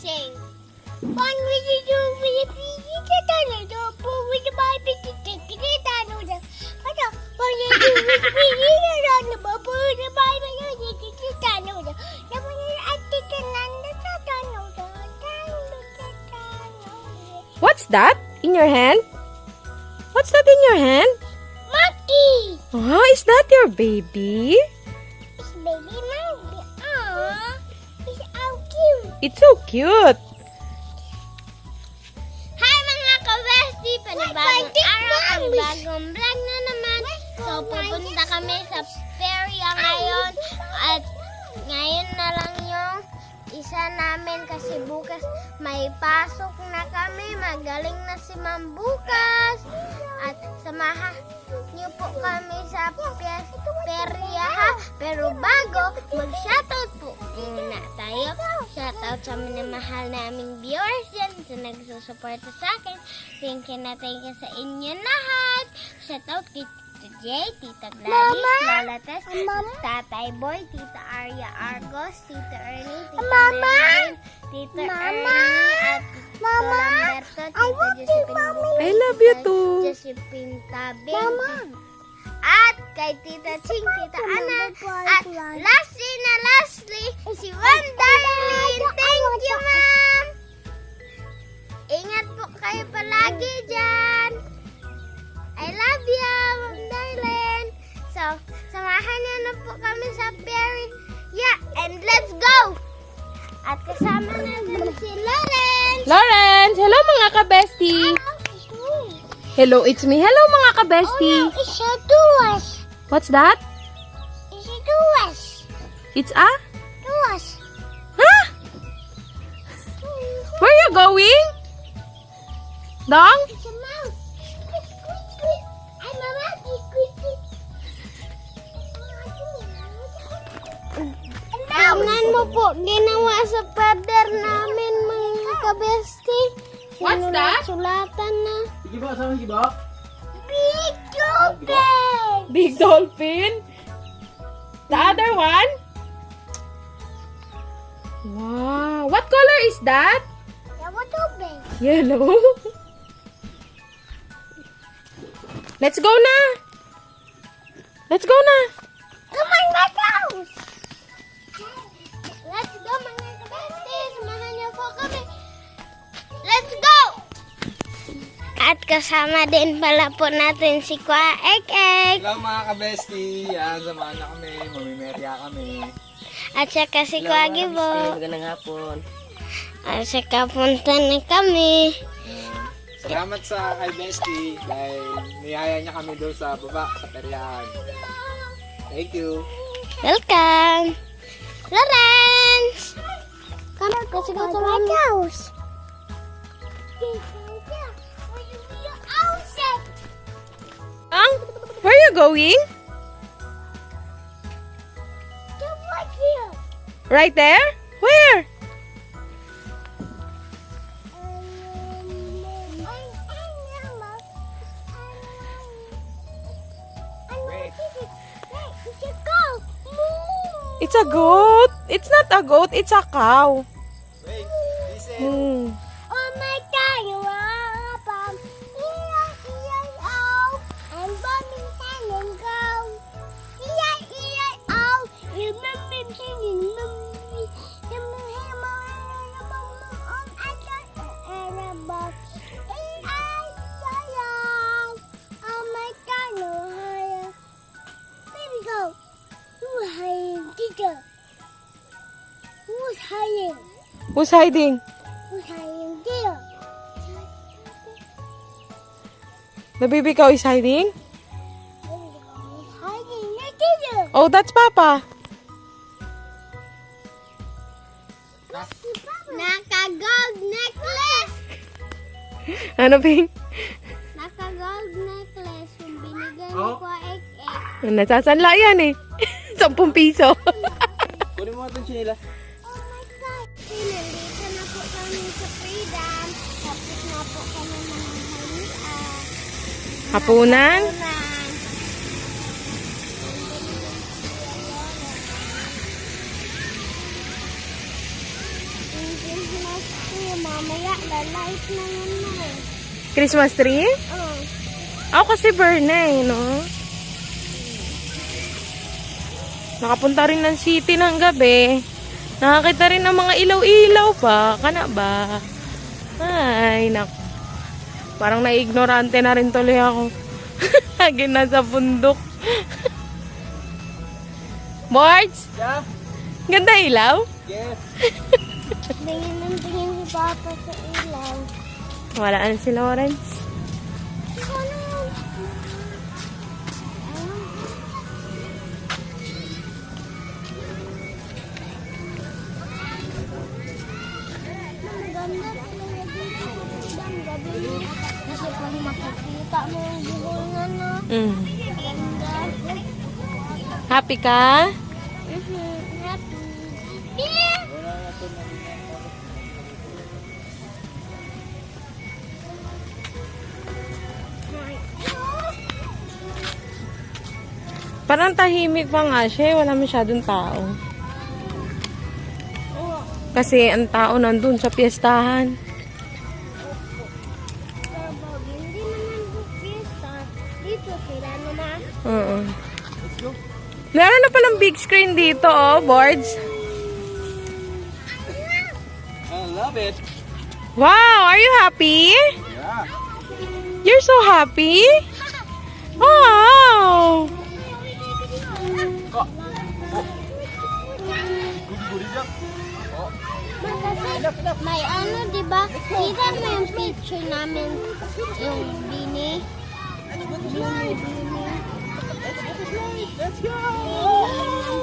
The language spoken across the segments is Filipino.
sing. One with you do with the pee, the with the Bible, the ticket, the what you do with the pee, the bubble, the Bible, the ticket, the one I take another. What's that in your hand? What's that in your hand? Monkey! Oh, is that your baby? It's baby monkey. Aww. It's so cute. It's so cute. Hi mga ka-bestie! Panibagong araw, panibagong vlog na naman. So, pupunta kami sa Feria ngayon. At ngayon na lang yung isa namin kasi bukas may pasok na kami. Magaling na si Ma'am bukas. At samahan niyo po kami sa Feria ha. Pero bago, mag-shoutout po muna tayo. Shoutout sa minamahal naming viewers dyan sa nagsusuporta sa akin. Thank you sa inyo lahat. Shoutout kay Tita Jay, Tita Gladys, Lola Tess, Tatay Boy, Tita Arya Argos, Tita Ernie, Tita Mary, Tita Ernie, at Tita Lamberto, Tita Josephine, I love you too. Josephine Tabing, at kay Tita Ching, Tita Ana, at lastly, si Wandarlin. Thank you, ma'am. Ingat po kayo palagi dyan. I love you, Ma'am Darlene. So, samahan niyo na po kami sa Feria. Yeah, and let's go! At kasama natin si Lawrence. Lawrence, hello mga ka-bestie. Hello, it's me. Hello mga ka-bestie. It's a duas. What's that? It's a duas. It's a? Duas. Huh? Where are you going? Dong? It's a mouse. Squeak. I'm a mouse. Squeak. Tingnan mo po, ginawa sa pader namin mga ka-bestie. What's that? Sulatan na. Sige ba? Saan sige ba? Big dolphin! Big dolphin? The other one? Wow. What color is that? What dolphin? Yellow. Let's go na. Let's go na. Come on, let's go! Let's go mga ka-bestie. Samahan niyo po kami. Let's go! At kasama din pala po natin si Kwa Ek. Hello mga ka-bestie. Yan, samahan na kami. Mamimerya kami. At saka si Kwa Gibo. Magandang hapon. At saka punta na kami. Salamat sa kay Bestie dahil niyaya niya kami doon sa baba, sa peryahan. Thank you. Welcome! Lawrence! Come on, let's go to my house. Dong, where are you going? Right there? Where? It's a goat. It's not a goat, it's a cow. Wait, listen. Oh my God, you are up. I'm bombing and go. Remember Who's hiding? Who's hiding? Who's hiding there? The baby cow is hiding? Who's hiding there? Oh, that's Papa. Naka-gold necklace! Ano, Ping? Naka-gold necklace yung binigay ni Oh. Kwa Ek. Nasasanla yan eh. 10 piso. Kunin mo itong chinila. Oh my God! Nandito na po kami sa Freedom. Tapos na po kami mga halian. Hapunan? Engine Christmas tree. Mamaya, lalait na yan na. Christmas tree? Oh. Ako kasi burn na eh, no? Nakapunta rin ng city ng gabi. Nakakita rin ng mga ilaw-ilaw pa. Kana ba? Ay, naku. Parang na-ignorante na rin tuloy ako. Lagi nasa bundok. Boards? Yeah? Ganda ilaw? Yes. Tingin ng tingin si Papa sa ilaw. Wala na si Lawrence. Maganda talaga dito. Ang gabi. Kasi pag makikita mo yung buhungan na. Ganda. Happy ka? Happy. Yeah! Parang tahimik pa nga siya. Wala masyadong tao. Kasi ang tao nandun sa piyestahan. Hindi naman bukista. Dito sila naman. Oo. Meron na palang big screen dito, oh, boards. I love it. Wow, are you happy? Yeah. You're so happy? Wow! Gudi-gudi dyan. Oh. Kasi may ano, di ba? Kita mo yung picture namin, yung bini. Let's go! Wow!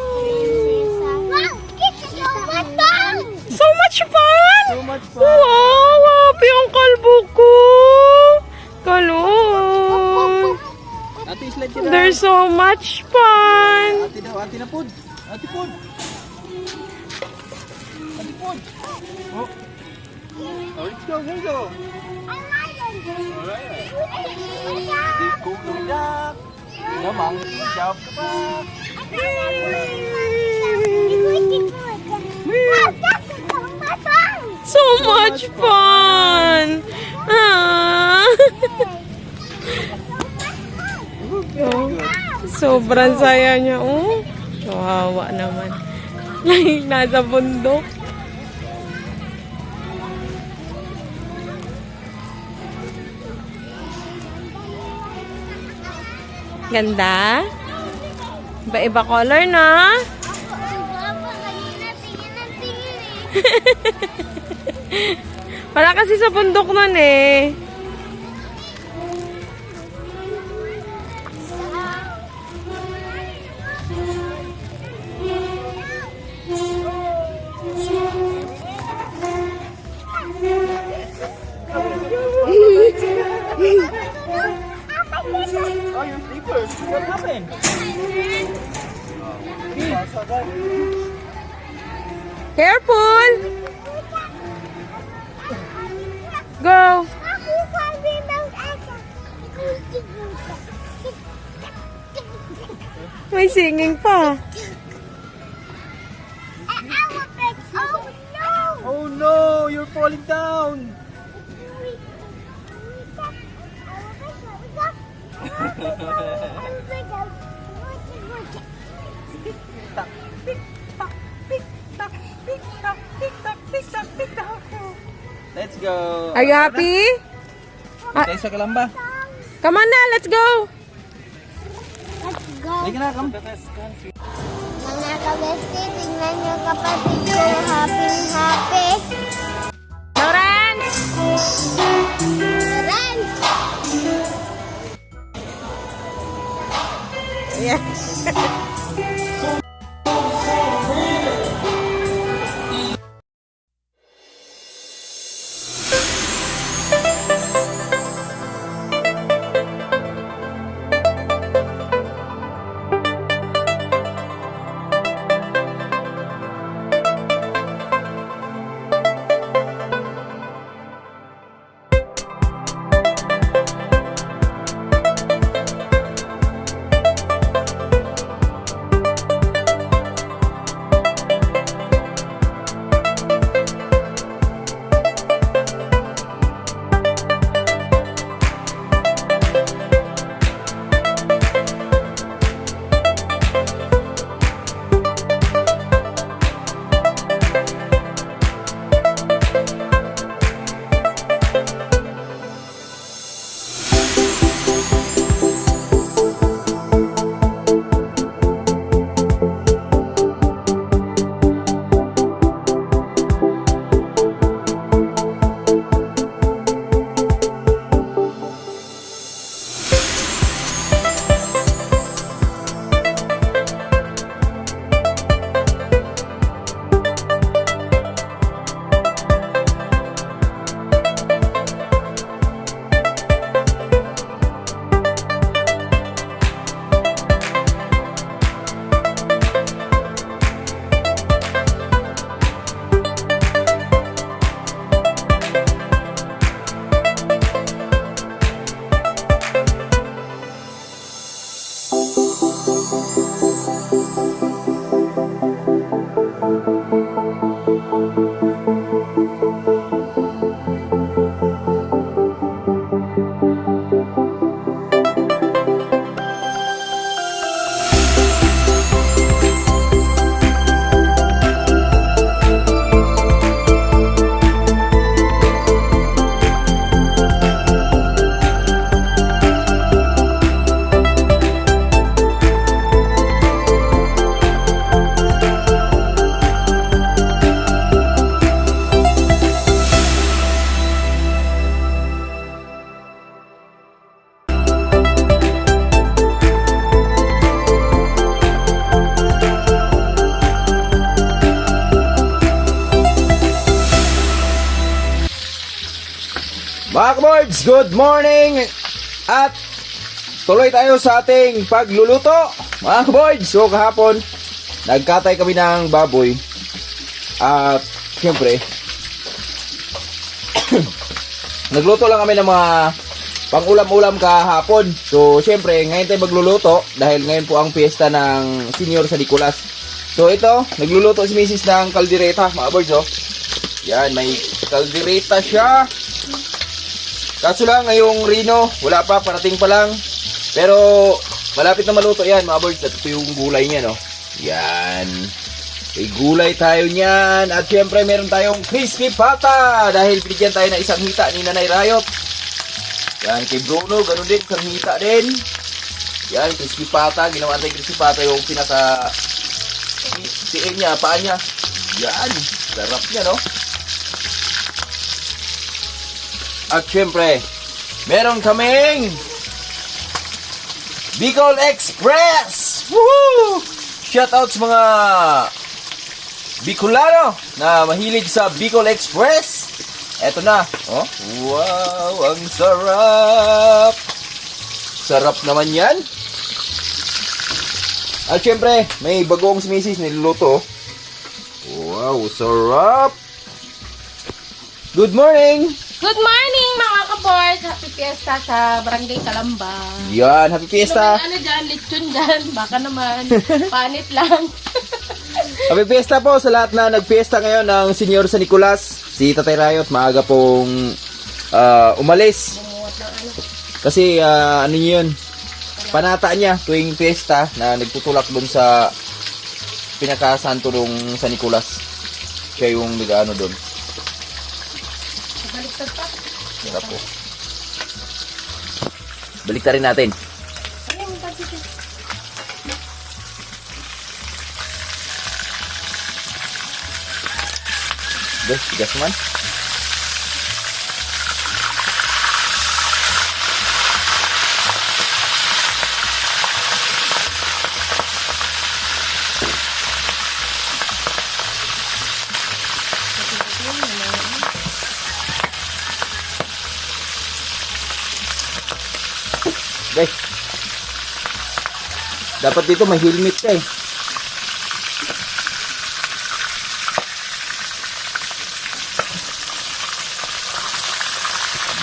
This is so much fun! So much fun! So much fun. Wow, happy ang kalbo ko! Kalon! Ate, slide ka na. There's so much fun! Ate daw, ate na pod. Ate pod. Ate pod. Oh. Oh, let's go, let's go. Alright. Di ko ludak. Namang jump ka pa. So much fun! Ah. Oh, sobrang saya niya. Oh, kawawa naman. Like, nasa bundok. Ganda. Iba-iba color na. Wala kasi sa bundok nun eh. Oh, your slippers. What happened? Careful! Go! May singing pa. Oh no, you're falling down. Let's go. Are you happy? Tayo sa kalamba. Come on na, let's go! Let's go. Sige na, come. Mga kabesti, tingnan nyo kapatid ko. Happy. Lawrence! Ren! Yeah. Mga kaboys, good morning! At tuloy tayo sa ating pagluluto. Mga kaboys, so kahapon, nagkatay kami ng baboy. At siyempre, nagluto lang kami ng mga pang-ulam-ulam kahapon. So siyempre, ngayon tayo magluluto dahil ngayon po ang piyesta ng Senior San Nicolas. So ito, nagluluto si Mrs. ng kaldereta, mga boys, oh. Yan, may kaldereta siya. Kaso lang, ngayong Rino, wala pa, parating pa lang. Pero, malapit na maluto yan, mga boys. At ito yung gulay niya, no? Yan. May gulay tayo niyan. At syempre, meron tayong crispy pata. Dahil binigyan tayo ng isang hita ni Nanay Rayot. Yan, kay Bruno, ganun din, isang hita din. Yan, crispy pata. Ginawa tayo crispy pata yung pinaka tiin niya, paa niya. Yan, sarap niya, no? At syempre, meron kaming Bicol Express! Woohoo! Shoutout sa mga Bicolano na mahilig sa Bicol Express. Eto na, oh. Wow, ang sarap! Sarap naman yan. At syempre, may bagoong si Mrs. niluluto. Wow, sarap! Good morning! Good morning mga kaboys! Happy Fiesta sa Barangay Calamba. Yan, happy fiesta! Ano dyan, lechon dyan. Baka naman, panit lang. Happy fiesta po sa lahat na nagfiesta ngayon ng Senior San Nicolas. Si Tatay Rayot, maaga pong umalis. Kasi ano yun, panata niya tuwing fiesta na nagtutulak dun sa pinakasanto ng San Nicolas. Siya yung nag-ano dun. Sarap po. Baliktarin natin. Tigas man. Guys, dapat dito may helmet ka eh.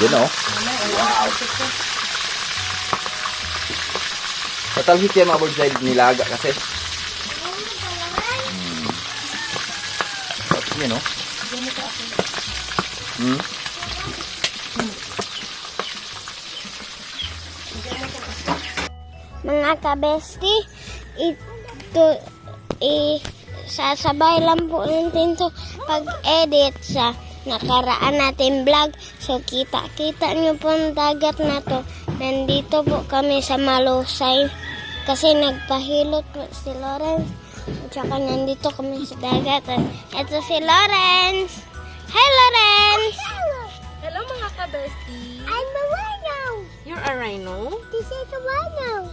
Yun oh. Wow. Tatalhit yan mga board side nilaga kasi. Yun oh. Mga kabesti, sasabay lang po natin to pag-edit sa nakaraan natin vlog. So, kita nyo po ang dagat na to. Nandito po kami sa Malusay kasi nagpahilot po si Lawrence. At saka nandito kami sa dagat. Ito si Lawrence. Hi, Lawrence! Hello mga kabesti. I'm a rhino. You're a rhino? This is a rhino.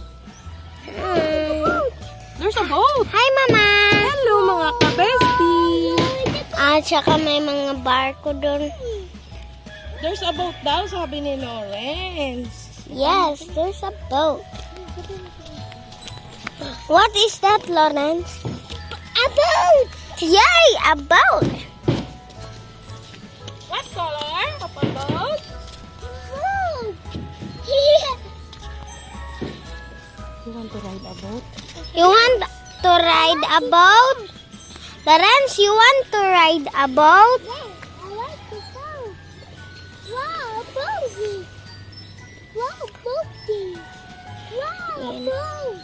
There's a boat. Hi, Mama! Hello mga kabesti. At saka may mga barko doon. There's a boat daw, sabi ni Lawrence. Yes, there's a boat. What is that, Lawrence? A boat! Yay, a boat! What color of a boat? Boat! You want to ride a boat? You want to ride a boat? Lawrence, you want to ride a boat? Yes, I like the boat. Wow, a boaty. Wow, boaty. Wow, a boat.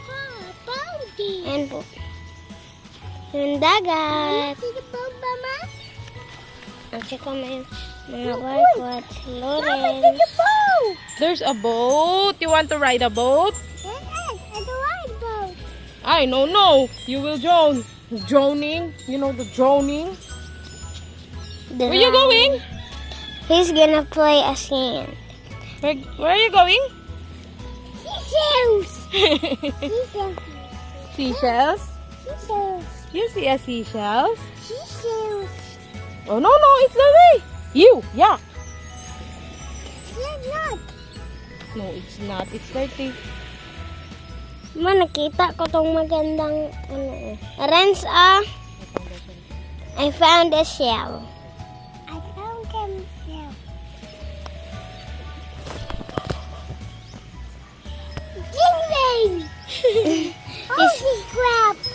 Wow, a boaty. Ayan po. Yung dagat. See the boat, Mama? At saka may mga barko at si Lawrence. There's a boat. You want to ride a boat? Yes, I don't ride boat. I no. You will drown. Drowning? You know the drowning? Where you going? He's gonna play a sand. Where are you going? Seashells. Seashells. Seashells? Seashells. You see a seashells? Seashells. Oh no, it's the way. You, yeah. No, it's not. It's dirty. Ma, nakita ko tong magandang ano eh. Renz, I found a shell. I found a shell. Ding! Oh, she grabbed.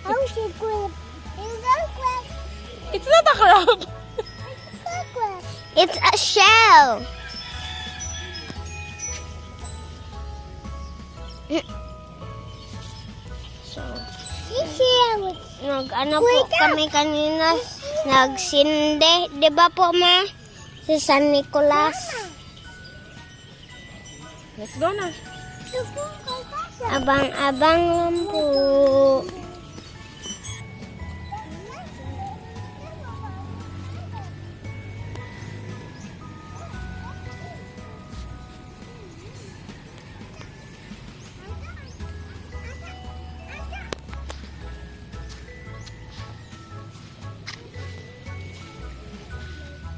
Oh, she grabbed. It's not a crab. It's a shell. So, ano po kami kanina, nagsinde. Di ba po, ma? Sa San Nicolas. Let's go na. Abang-abang lang po.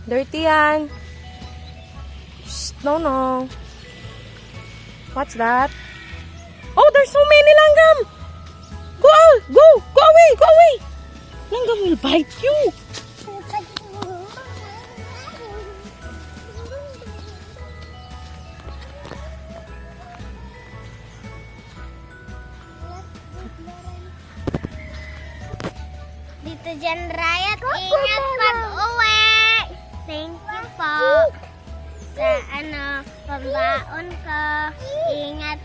Dirty yan. Shh, no. What's that? Oh, there's so many langgam. Go out. Go away. Langgam will bite you. Dito dyan, Riot. Ingat pag-uwi. Thank you po sa pambaon ko. Ingat